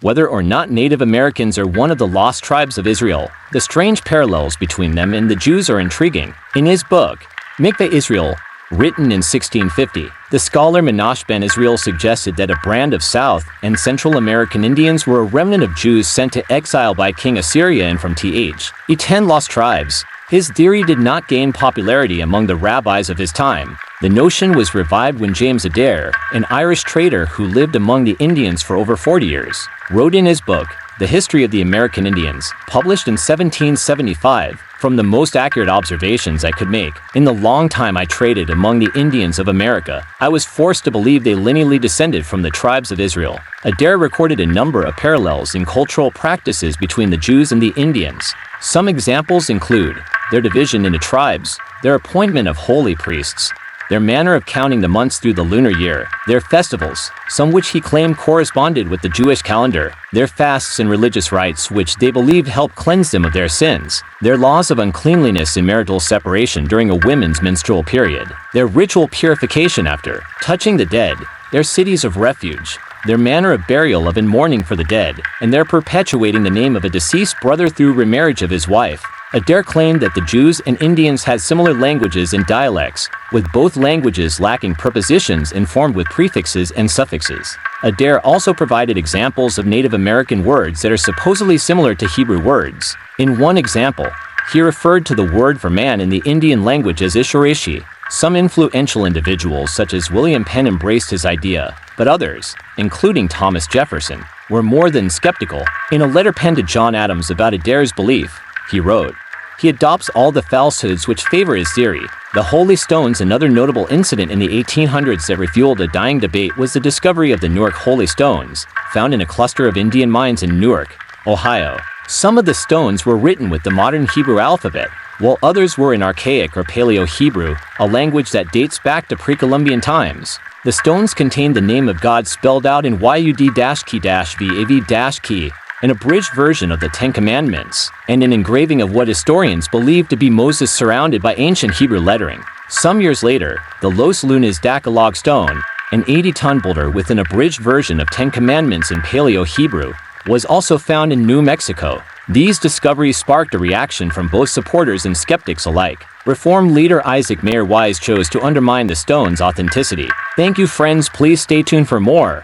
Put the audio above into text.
whether or not Native Americans are one of the lost tribes of Israel. The strange parallels between them and the Jews are intriguing. In his book, Mikveh Israel, written in 1650, the scholar Menashe ben Israel suggested that a brand of South and Central American Indians were a remnant of Jews sent to exile by King Assyria and from the lost tribes. His theory did not gain popularity among the rabbis of his time. The notion was revived when James Adair, an Irish trader who lived among the Indians for over 40 years, wrote in his book, The History of the American Indians, published in 1775, from the most accurate observations I could make. In the long time I traded among the Indians of America, I was forced to believe they lineally descended from the tribes of Israel. Adair recorded a number of parallels in cultural practices between the Jews and the Indians. Some examples include their division into tribes, their appointment of holy priests, their manner of counting the months through the lunar year, their festivals, some which he claimed corresponded with the Jewish calendar, their fasts and religious rites which they believed helped cleanse them of their sins, their laws of uncleanliness and marital separation during a women's menstrual period, their ritual purification after touching the dead, their cities of refuge, their manner of burial of and mourning for the dead, and their perpetuating the name of a deceased brother through remarriage of his wife. Adair claimed that the Jews and Indians had similar languages and dialects, with both languages lacking prepositions and formed with prefixes and suffixes. Adair also provided examples of Native American words that are supposedly similar to Hebrew words. In one example, he referred to the word for man in the Indian language as Ishoreshi. Some influential individuals such as William Penn embraced his idea, but others, including Thomas Jefferson, were more than skeptical. In a letter penned to John Adams about Adair's belief, he wrote, "He adopts all the falsehoods which favor his theory. The holy stones." Another notable incident in the 1800s that refueled a dying debate was the discovery of the Newark holy stones, found in a cluster of Indian mines in Newark, Ohio. Some of the stones were written with the modern Hebrew alphabet, while others were in Archaic or Paleo-Hebrew, a language that dates back to pre-Columbian times. The stones contained the name of God spelled out in Yud-Key-Vav-Key, an abridged version of the Ten Commandments, and an engraving of what historians believe to be Moses surrounded by ancient Hebrew lettering. Some years later, the Los Lunas Dacologue stone, an 80-ton boulder with an abridged version of Ten Commandments in Paleo-Hebrew, was also found in New Mexico. These discoveries sparked a reaction from both supporters and skeptics alike. Reform leader Isaac Mayer Wise chose to undermine the stone's authenticity. Thank you, friends. Please stay tuned for more.